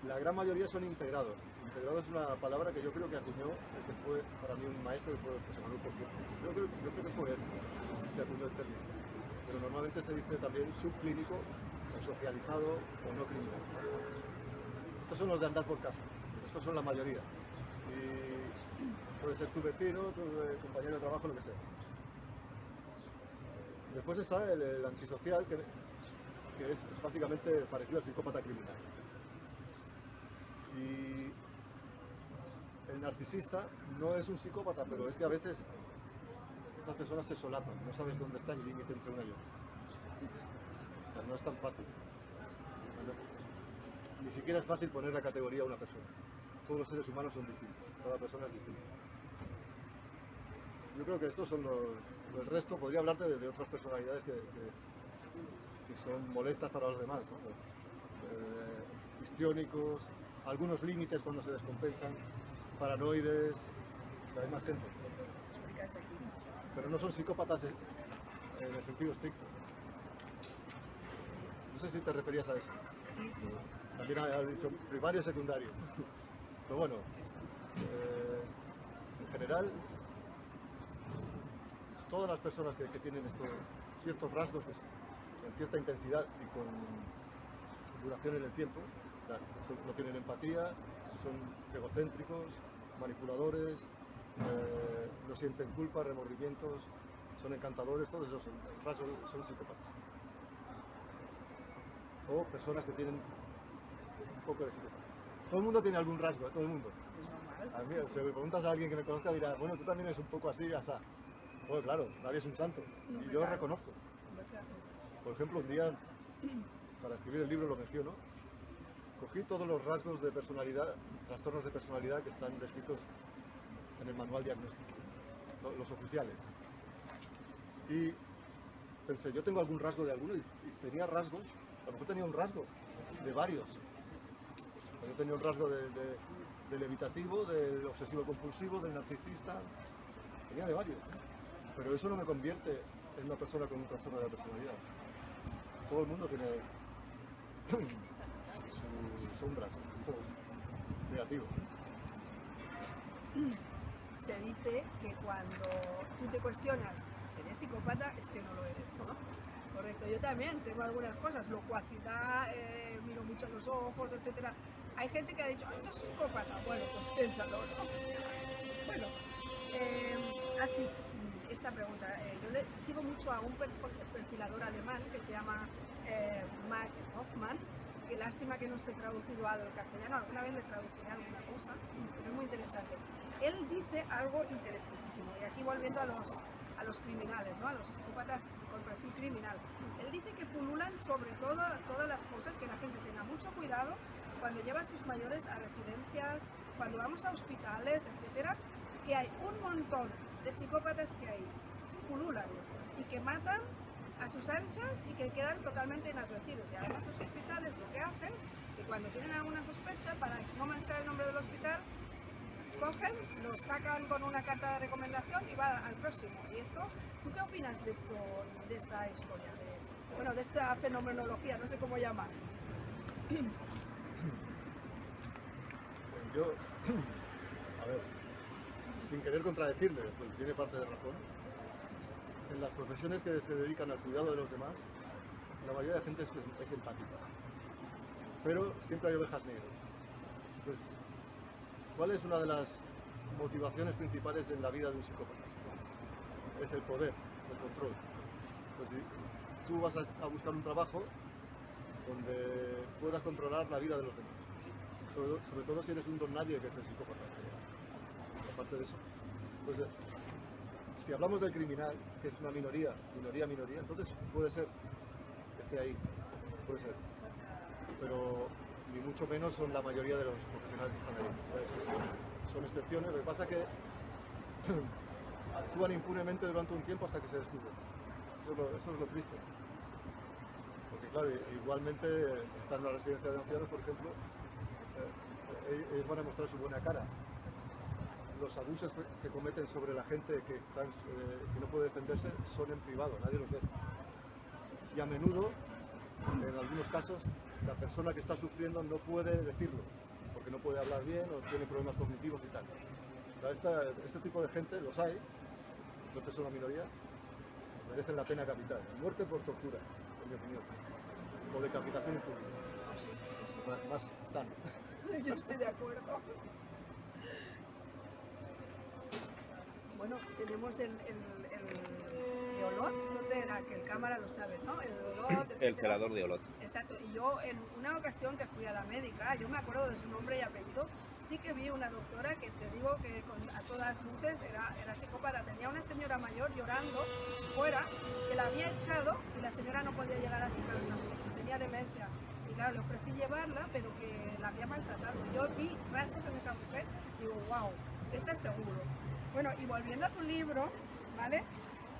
La gran mayoría son integrados. Integrado es una palabra que yo creo que acuñó el que fue para mí un maestro, que fue José Manuel Portillo. Yo creo que fue él que acuñó el término. Pero normalmente se dice también subclínico, o socializado o no criminal. Estos son los de andar por casa. Estos son la mayoría. Y puede ser tu vecino, tu compañero de trabajo, lo que sea. Después está el antisocial, que es básicamente parecido al psicópata criminal. Y el narcisista no es un psicópata, pero es que a veces estas personas se solapan, no sabes dónde está el límite entre una y otra. O sea, no es tan fácil. Ni siquiera es fácil poner la categoría a una persona. Todos los seres humanos son distintos, cada persona es distinta. Yo creo que estos son el resto. Podría hablarte de otras personalidades que son molestas para los demás, ¿no? Histriónicos, algunos límites cuando se descompensan, paranoides, hay más gente. Pero no son psicópatas en el sentido estricto. No sé si te referías a eso. Sí. También has dicho primario y secundario. Pero bueno, en general, todas las personas que tienen ciertos rasgos en cierta intensidad y con duración en el tiempo, no tienen empatía, son egocéntricos, manipuladores, no sienten culpa, remordimientos, son encantadores, todos esos rasgos son psicópatas. O personas que tienen un poco de psicópata. Todo el mundo tiene algún rasgo, todo el mundo. A mí, si me preguntas a alguien que me conozca, dirá, bueno, tú también eres un poco así, asá. Pues claro, nadie es un santo, y yo reconozco. Por ejemplo, un día, para escribir el libro lo menciono, cogí todos los rasgos de personalidad, trastornos de personalidad que están descritos en el manual diagnóstico, los oficiales. Y pensé, yo tengo algún rasgo de alguno, y tenía rasgos, a lo mejor tenía un rasgo de varios. Yo tenía un rasgo del evitativo, del obsesivo compulsivo, del narcisista, tenía de varios. Pero eso no me convierte en una persona con un trastorno de la personalidad. Todo el mundo tiene su sombra, entonces, negativo. te dice que cuando tú te cuestionas, ¿seré psicópata? Es que no lo eres, ¿no? Correcto, yo también tengo algunas cosas, locuacidad, miro mucho los ojos, etcétera. Hay gente que ha dicho, ¡ay, tú eres psicópata! Bueno, pues piénsalo, ¿no? Bueno, así, esta pregunta, yo sigo mucho a un perfilador alemán que se llama Mark Hoffman, que lástima que no esté traducido al castellano, alguna vez le traduciré alguna cosa, pero es muy interesante. Él dice algo interesantísimo, y aquí volviendo a los criminales, ¿no? A los psicópatas con perfil criminal. Él dice que pululan sobre todo todas las cosas, que la gente tenga mucho cuidado cuando lleva a sus mayores a residencias, cuando vamos a hospitales, etcétera, que hay un montón de psicópatas que ahí pululan y que matan a sus anchas y que quedan totalmente inadvertidos. Y además los hospitales lo que hacen, que cuando tienen alguna sospecha, para no manchar el nombre del hospital, cogen, lo sacan con una carta de recomendación y va al próximo. ¿Y esto? ¿Tú qué opinas de esto, de esta historia? De esta fenomenología, no sé cómo llamar. Yo, a ver, sin querer contradecirle, pues tiene parte de razón. En las profesiones que se dedican al cuidado de los demás, la mayoría de la gente es empática. Pero siempre hay ovejas negras. Pues, ¿cuál es una de las motivaciones principales de la vida de un psicópata? Es el poder, el control. Pues si tú vas a buscar un trabajo donde puedas controlar la vida de los demás. Sobre todo si eres un don nadie que es el psicópata. Aparte de eso. Pues, si hablamos del criminal, que es una minoría, entonces puede ser que esté ahí. Puede ser. Pero ni mucho menos son la mayoría de los profesionales que están ahí. O sea, esos son excepciones. Lo que pasa es que actúan impunemente durante un tiempo hasta que se descubren. Eso es lo triste. Porque claro, igualmente si están en una residencia de ancianos, por ejemplo, ellos van a mostrar su buena cara. Los abusos que cometen sobre la gente que no puede defenderse son en privado, nadie los ve. Y a menudo, en algunos casos, la persona que está sufriendo no puede decirlo, porque no puede hablar bien o tiene problemas cognitivos y tal. O sea, este tipo de gente, los hay, no es una minoría, merecen la pena capital. Muerte por tortura, en mi opinión. O decapitación en público. Más sano. Yo estoy de acuerdo. Bueno, tenemos el de Olot, ¿dónde era? Que el cámara lo sabe, ¿no? El Olot, el celador de Olot. Exacto, y yo en una ocasión que fui a la médica, yo me acuerdo de su nombre y apellido, sí que vi una doctora que te digo que a todas luces era psicópata. Tenía una señora mayor llorando fuera, que la había echado y la señora no podía llegar a su casa, tenía demencia. Y claro, le ofrecí llevarla, pero que la había maltratado. Yo vi rasgos en esa mujer y digo, wow, esta es seguro. Bueno, y volviendo a tu libro, ¿vale?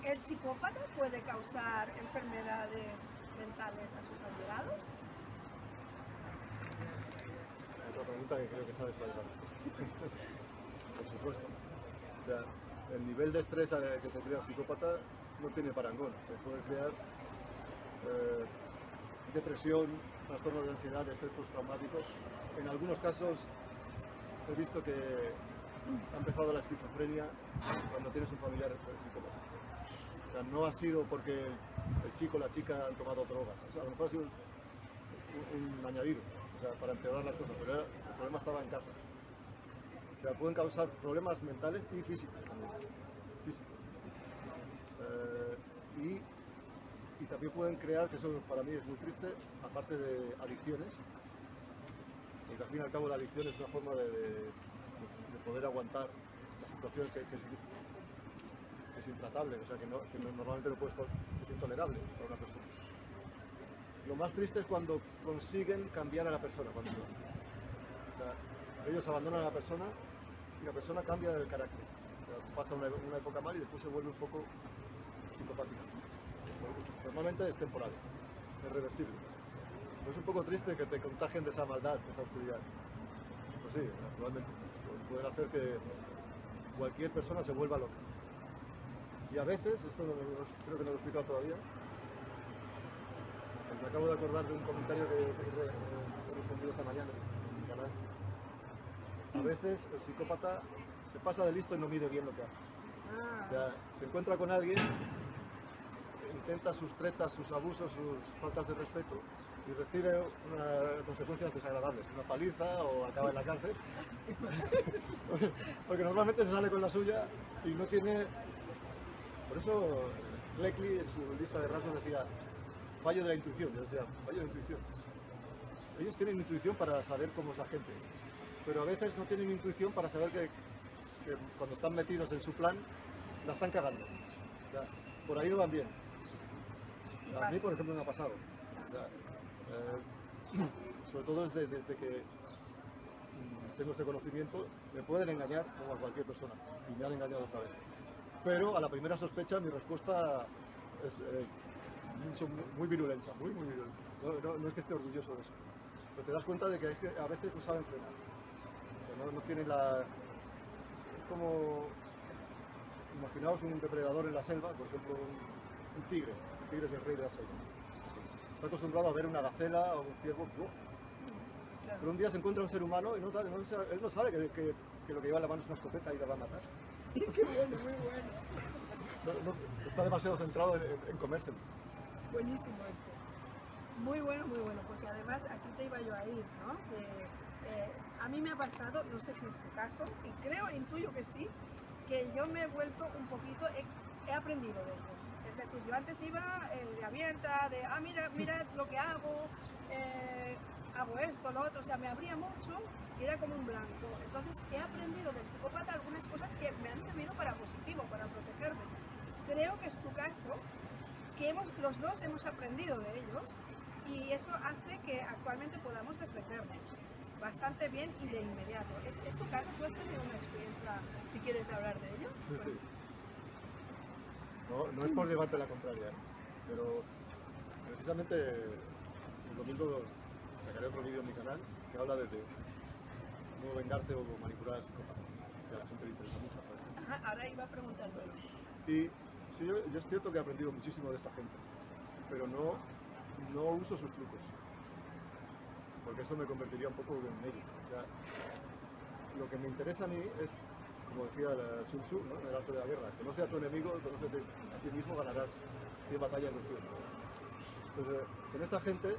¿El psicópata puede causar enfermedades mentales a sus allegados? Otra pregunta que creo que sabes cuál es la respuesta. Por supuesto. O sea, el nivel de estrés que te crea el psicópata no tiene parangón. Se puede crear depresión, trastornos de ansiedad, estrés postraumático. En algunos casos he visto que ha empezado la esquizofrenia cuando tienes un familiar psicópata. O sea, no ha sido porque el chico o la chica han tomado drogas. O sea, a lo mejor ha sido un añadido, o sea, para empeorar las cosas, pero el problema estaba en casa. O sea, pueden causar problemas mentales y físicos también. Físicos. Y también pueden crear, que eso para mí es muy triste, aparte de adicciones, porque al fin y al cabo la adicción es una forma de poder aguantar la situación que es intratable, o sea, que normalmente no puede estar, es intolerable para una persona. Lo más triste es cuando consiguen cambiar a la persona, o sea, ellos abandonan a la persona y la persona cambia el carácter. O sea, pasa una época mal y después se vuelve un poco psicopática. Normalmente es temporal, es reversible. Pero es un poco triste que te contagien de esa maldad, de esa oscuridad. Pues sí, naturalmente. Pueden hacer que cualquier persona se vuelva loca. Y a veces, esto creo que no lo he explicado todavía, me acabo de acordar de un comentario que he respondido esta mañana en mi canal. a veces el psicópata se pasa de listo y no mide bien lo que hace. Ah, O sea, se encuentra con alguien, intenta sus tretas, sus abusos, sus faltas de respeto y recibe consecuencias desagradables, una paliza o acaba en la cárcel. Porque normalmente se sale con la suya y no tiene... Por eso Cleckley en su lista de rasgos decía fallo de la intuición. Yo decía, fallo de intuición. Ellos tienen intuición para saber cómo es la gente, pero a veces no tienen intuición para saber que cuando están metidos en su plan la están cagando. O sea, por ahí no van bien. y A mí, pasa. por ejemplo, me ha pasado. O sea, sobre todo desde que tengo este conocimiento, me pueden engañar como a cualquier persona, y me han engañado otra vez. Pero a la primera sospecha mi respuesta es muy virulenta, muy virulenta. No es que esté orgulloso de eso, pero te das cuenta de que a veces no saben frenar. O sea, no tienen la... Es como... Imaginaos un depredador en la selva, por ejemplo un tigre. El tigre es el rey de la selva. Está acostumbrado a ver una gacela o un ciervo. Claro. Pero un día se encuentra un ser humano y él no sabe que lo que lleva en la mano es una escopeta y la va a matar. Qué bueno, muy bueno. Está demasiado centrado en comérselo. Buenísimo esto. Muy bueno, porque además aquí te iba yo a ir, ¿no? Que, a mí me ha pasado, no sé si es tu caso, y creo, intuyo que sí, que yo me he vuelto un poquito, he aprendido de ellos. Es decir, yo antes iba de abierta, de, mira lo que hago, hago esto, lo otro, o sea, me abría mucho y era como un blanco. Entonces he aprendido del psicópata algunas cosas que me han servido para positivo, para protegerme. Creo que es tu caso, que los dos hemos aprendido de ellos y eso hace que actualmente podamos defendernos bastante bien y de inmediato. ¿Es tu caso? ¿Tú has tenido una experiencia, si quieres hablar de ello? Sí. No es por llevarte la contraria, pero precisamente el domingo sacaré otro vídeo en mi canal que habla de cómo vengarte o manipular al psicópata, que a la gente le interesa mucho. Ajá, ahora iba a preguntármelo. Y sí, yo es cierto que he aprendido muchísimo de esta gente, pero no uso sus trucos, porque eso me convertiría un poco en ellos. O sea, lo que me interesa a mí es, como decía Sun Tzu, ¿no? En el arte de la guerra, conoce a tu enemigo, conócete a ti mismo, ganarás 100 batallas de 100. Entonces, con esta gente,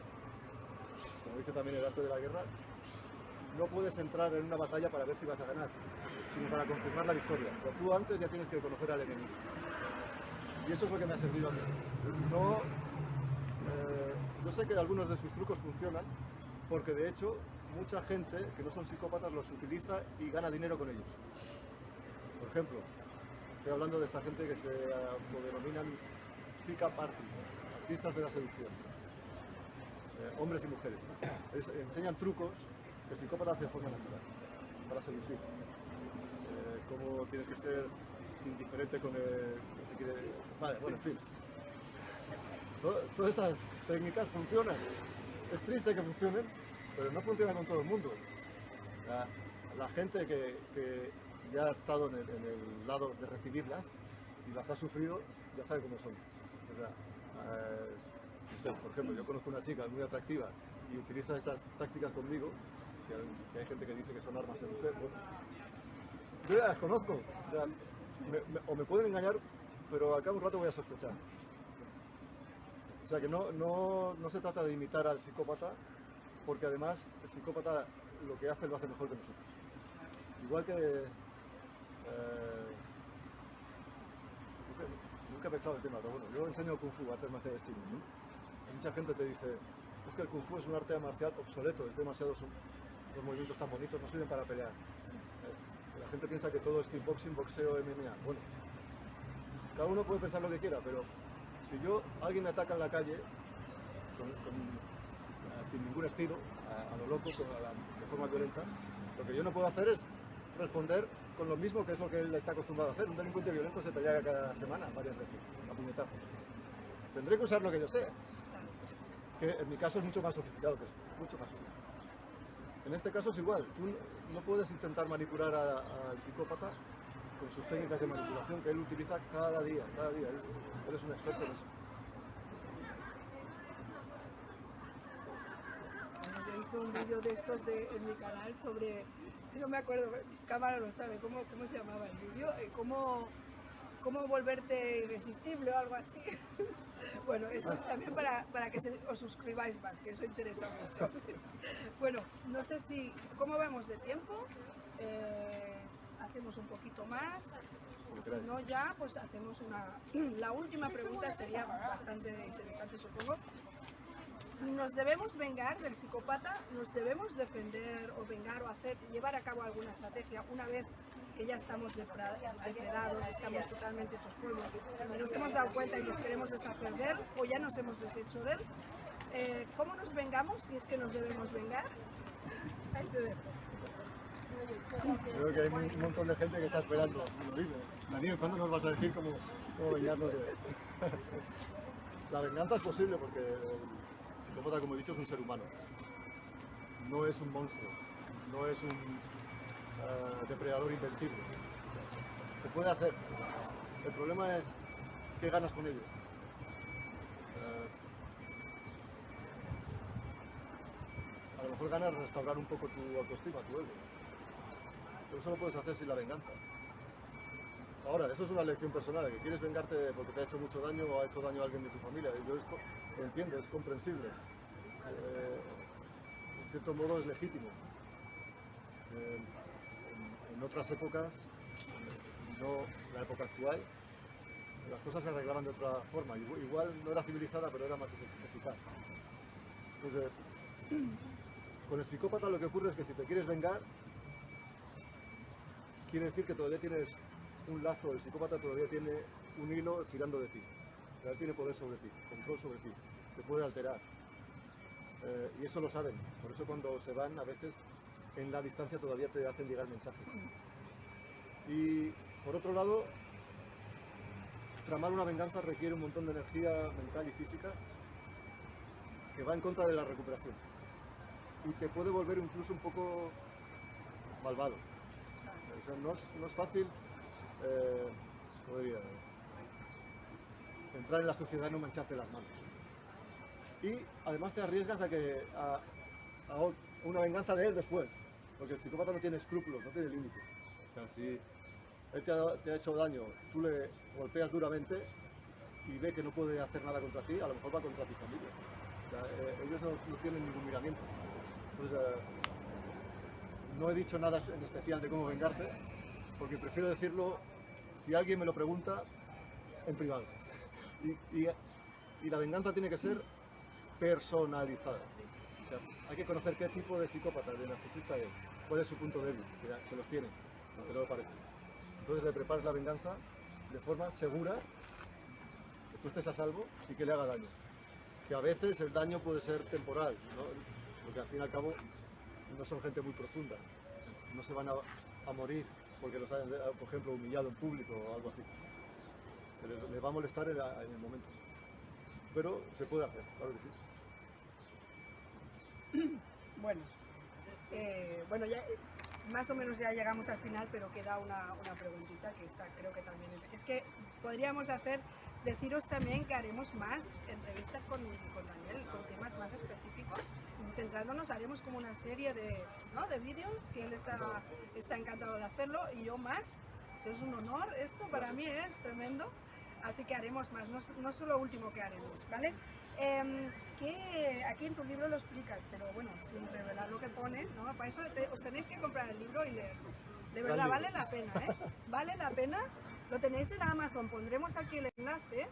como dice también el arte de la guerra, no puedes entrar en una batalla para ver si vas a ganar, sino para confirmar la victoria. O sea, tú antes ya tienes que conocer al enemigo. Y eso es lo que me ha servido a mí. Yo sé que algunos de sus trucos funcionan, porque de hecho mucha gente que no son psicópatas los utiliza y gana dinero con ellos. Por ejemplo, estoy hablando de esta gente que se autodenominan pick-up artistas de la seducción, hombres y mujeres. Ellos enseñan trucos que el psicópata hace de forma natural para seducir. Cómo tienes que ser indiferente con el que se quiere... Vale, bueno, en fin. Todas estas técnicas funcionan. Es triste que funcionen, pero no funcionan con todo el mundo. La gente que ya ha estado en el lado de recibirlas y las ha sufrido, ya sabe cómo son. O sea, no sé, por ejemplo, yo conozco una chica muy atractiva y utiliza estas tácticas conmigo, que hay gente que dice que son armas de mujer. Bueno, yo ya las conozco, o sea, o me pueden engañar, pero al cabo de un rato voy a sospechar. O sea que no se trata de imitar al psicópata, porque además el psicópata lo que hace lo hace mejor que nosotros. Igual que... nunca he mezclado el tema, pero bueno, yo enseño Kung Fu, artes marciales chinas, ¿no? Y mucha gente te dice, es que el Kung Fu es un arte marcial obsoleto, es demasiado... los movimientos tan bonitos no sirven para pelear. La gente piensa que todo es kickboxing, boxeo, MMA. Bueno, cada uno puede pensar lo que quiera, pero si alguien me ataca en la calle sin ningún estilo, a lo loco, de forma violenta, lo que yo no puedo hacer es responder con lo mismo que es lo que él está acostumbrado a hacer. Un delincuente violento se pelea cada semana, varias veces, a puñetazos. Tendré que usar lo que yo sé, que en mi caso es mucho más sofisticado que eso, mucho más. En este caso es igual, tú no puedes intentar manipular al psicópata con sus técnicas de manipulación que él utiliza cada día, él es un experto en eso. Bueno, yo hizo un vídeo de estos en mi canal sobre, no me acuerdo, cámara lo sabe, ¿cómo se llamaba el vídeo? Cómo volverte irresistible o algo así. Bueno, eso es también para que os suscribáis más, que eso interesa mucho. Bueno, no sé ¿cómo vamos de tiempo? Hacemos un poquito más, si no ya, pues hacemos la última pregunta sería bastante interesante, supongo. ¿Nos debemos vengar del psicópata? ¿Nos debemos defender o vengar o llevar a cabo alguna estrategia una vez que ya estamos depredados, estamos totalmente hechos polvo, nos hemos dado cuenta y nos queremos deshacer de él o ya nos hemos deshecho de él? ¿Cómo nos vengamos si es que nos debemos vengar? Ahí te dejo. Creo que hay un montón de gente que está esperando. Daniel, ¿cuándo nos vas a decir cómo vengarnos de eso? La venganza es posible porque el psicópata, como he dicho, es un ser humano. No es un monstruo, no es un depredador invencible. Se puede hacer. El problema es qué ganas con ello. A lo mejor ganas restaurar un poco tu autoestima, tu ego. Pero eso lo puedes hacer sin la venganza. Ahora, eso es una elección personal, que quieres vengarte porque te ha hecho mucho daño o ha hecho daño a alguien de tu familia. Yo entiendo, es comprensible. En cierto modo es legítimo. En otras épocas, no la época actual, las cosas se arreglaban de otra forma. Igual no era civilizada, pero era más eficaz. Entonces, con el psicópata lo que ocurre es que si te quieres vengar, quiere decir que todavía tienes un lazo, el psicópata todavía tiene un hilo tirando de ti, todavía tiene poder sobre ti, control sobre ti, te puede alterar. Y eso lo saben, por eso cuando se van a veces en la distancia todavía te hacen llegar mensajes. Y por otro lado, tramar una venganza requiere un montón de energía mental y física que va en contra de la recuperación y te puede volver incluso un poco malvado. O sea, no es fácil entrar en la sociedad y no mancharte las manos. Y además te arriesgas a una venganza de él después, porque el psicópata no tiene escrúpulos, no tiene límites. O sea, si él te ha hecho daño, tú le golpeas duramente y ve que no puede hacer nada contra ti, a lo mejor va contra tu familia. O sea, ellos no tienen ningún miramiento. Entonces, no he dicho nada en especial de cómo vengarte, porque prefiero decirlo si alguien me lo pregunta en privado. Y la venganza tiene que ser personalizada. O sea, hay que conocer qué tipo de psicópata, de narcisista es, cuál es su punto débil, que los tiene, aunque no lo parece. Entonces le prepares la venganza de forma segura, que tú estés a salvo y que le haga daño. Que a veces el daño puede ser temporal, ¿no? Porque al fin y al cabo no son gente muy profunda, no se van a morir porque los hayan, por ejemplo, humillado en público o algo así. Les va a molestar en el momento. Pero se puede hacer, claro que sí. Bueno, ya más o menos ya llegamos al final, pero queda una preguntita que creo que también es que podríamos deciros también que haremos más entrevistas con Daniel, con temas más específicos, centrándonos, haremos como una serie de vídeos, que él está encantado de hacerlo, y yo más. Eso es un honor, esto para mí es tremendo, así que haremos más, no es lo último que haremos, ¿vale? Que aquí en tu libro lo explicas, pero bueno, sin revelar lo que pone, ¿no? Para eso os tenéis que comprar el libro y leerlo. De verdad, vale la pena, ¿eh? Vale la pena. Lo tenéis en Amazon, pondremos aquí el enlace,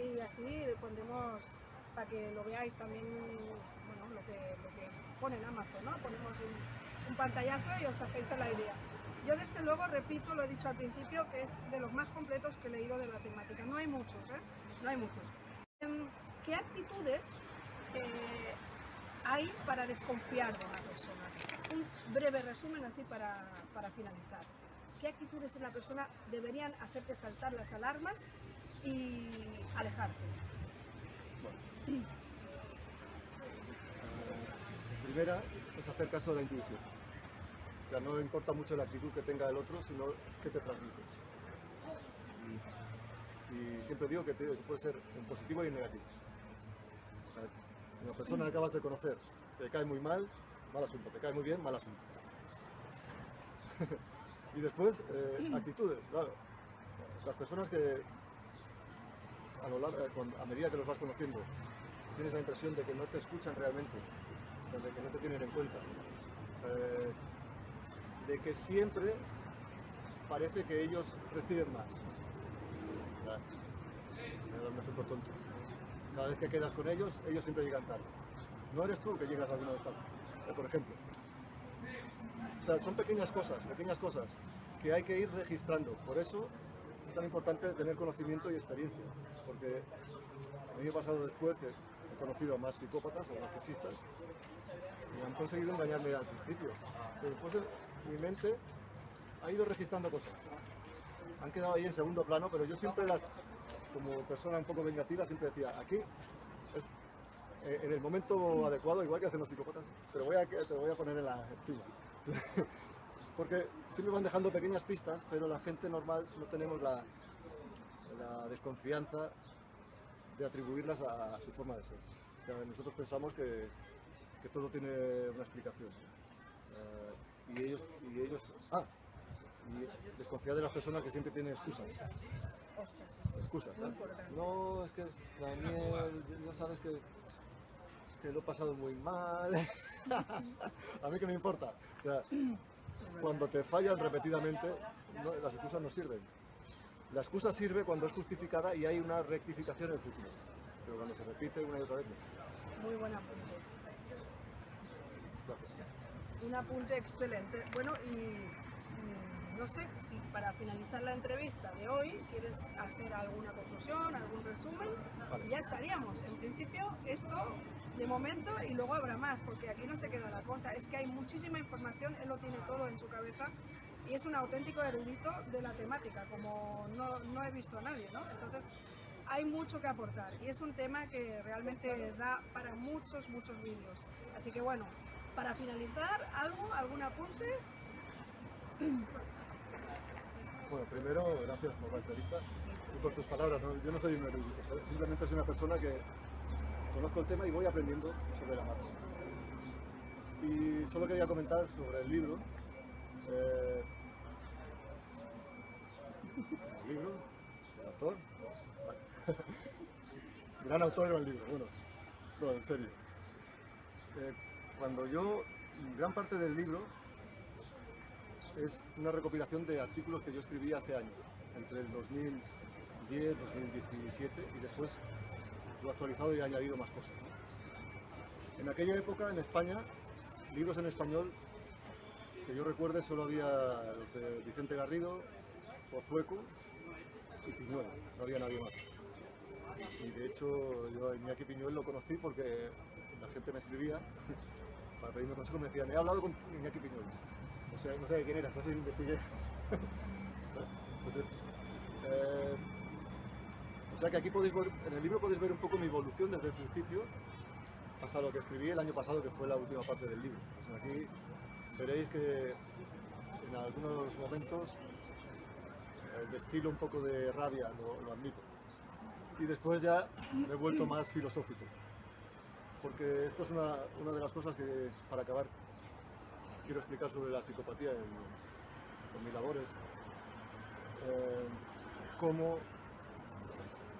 y así pondremos para que lo veáis también, bueno, lo que pone en Amazon, ¿no? Ponemos un pantallazo y os hacéis a la idea. Yo desde luego, repito, lo he dicho al principio, que es de los más completos que he leído de la temática. No hay muchos, no hay muchos. ¿Qué actitudes hay para desconfiar de una persona? Un breve resumen así para finalizar. ¿Qué actitudes en la persona deberían hacerte saltar las alarmas y alejarte? La primera es hacer caso de la intuición. O sea, no importa mucho la actitud que tenga el otro, sino qué te transmite. Y siempre digo que puede ser en positivo y en negativo. Una persona que acabas de conocer te cae muy mal, mal asunto, te cae muy bien, mal asunto. Y después, actitudes, claro. Las personas que a medida que los vas conociendo, tienes la impresión de que no te escuchan realmente, de que no te tienen en cuenta, de que siempre parece que ellos reciben más. Me estoy por tonto. Cada vez que quedas con ellos siempre llegan tarde. No eres tú que llegas alguna vez tarde, por ejemplo. O sea, son pequeñas cosas que hay que ir registrando. Por eso es tan importante tener conocimiento y experiencia, porque a mí me ha pasado después que he conocido a más psicópatas o narcisistas y han conseguido engañarme al principio. Pero después mi mente ha ido registrando cosas. Han quedado ahí en segundo plano, pero yo siempre como persona un poco vengativa, siempre decía, aquí, en el momento adecuado, igual que hacen los psicópatas, te lo voy a poner encima. Porque siempre van dejando pequeñas pistas, pero la gente normal no tenemos la desconfianza de atribuirlas a su forma de ser. O sea, nosotros pensamos que todo tiene una explicación. Y desconfiar de las personas que siempre tienen excusas. Ostras, Excusas, muy ¿no? importante. No, es que Daniel, ya sabes que lo he pasado muy mal. A mí qué me importa. O sea, cuando te fallan repetidamente, las excusas no sirven. La excusa sirve cuando es justificada y hay una rectificación en el futuro. Pero cuando se repite una y otra vez, no. Muy buen apunte. Gracias. Un apunte excelente. Bueno, y no sé si para finalizar la entrevista de hoy quieres hacer alguna conclusión, algún resumen, Vale. y ya estaríamos. En principio, esto de momento, y luego habrá más, porque aquí no se queda la cosa. Es que hay muchísima información, él lo tiene todo en su cabeza y es un auténtico erudito de la temática, como no he visto a nadie, ¿no? Entonces, hay mucho que aportar y es un tema que realmente da para muchos vídeos. Así que bueno, para finalizar, ¿algún apunte? Bueno, primero, gracias por la entrevista y por tus palabras. ¿No? Yo no soy un erudito, ¿sabes? Simplemente soy una persona que conozco el tema y voy aprendiendo sobre la marcha. Y solo quería comentar sobre el libro. El libro, el autor. Vale. Gran autor era el libro, bueno, no, en serio. Gran parte del libro es una recopilación de artículos que yo escribí hace años, entre el 2010, 2017, y después lo he actualizado y he añadido más cosas. En aquella época, en España, libros en español, que yo recuerde, solo había los de Vicente Garrido, Pozueco y Piñuel, no había nadie más. Y de hecho, yo a Iñaki Piñuel lo conocí porque la gente me escribía para pedirme consejos, me decían, he hablado con Iñaki Piñuel. O sea, no sabía quién era, entonces investigué. O sea que aquí podéis ver, en el libro podéis ver un poco mi evolución desde el principio hasta lo que escribí el año pasado, que fue la última parte del libro. O sea, aquí veréis que en algunos momentos destilo un poco de rabia, lo admito. Y después ya me he vuelto más filosófico. Porque esto es una de las cosas que, para acabar, quiero explicar sobre la psicopatía en mis labores. Cómo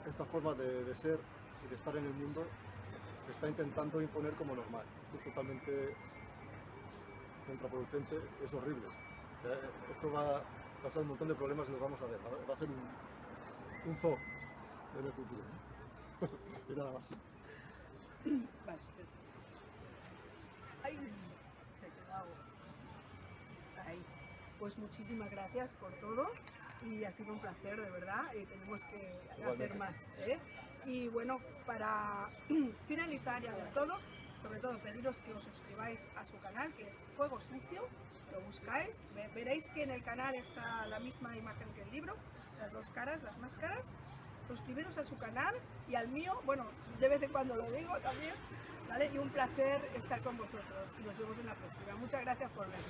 esta forma de ser y de estar en el mundo se está intentando imponer como normal. Esto es totalmente contraproducente, es horrible. Esto va a causar un montón de problemas y los vamos a ver. Va a ser un zoo en el futuro. Y nada más. Vale. Ay, se ha quedado ahí. Pues muchísimas gracias por todo y ha sido un placer, de verdad, y tenemos que hacer más, ¿eh? Y bueno, para finalizar ya del todo, sobre todo pediros que os suscribáis a su canal, que es Fuego Sucio, lo buscáis, veréis que en el canal está la misma imagen que el libro, las dos caras, las máscaras. Suscribiros a su canal y al mío, bueno, de vez en cuando lo digo también, ¿vale? Y un placer estar con vosotros y nos vemos en la próxima. Muchas gracias por vernos.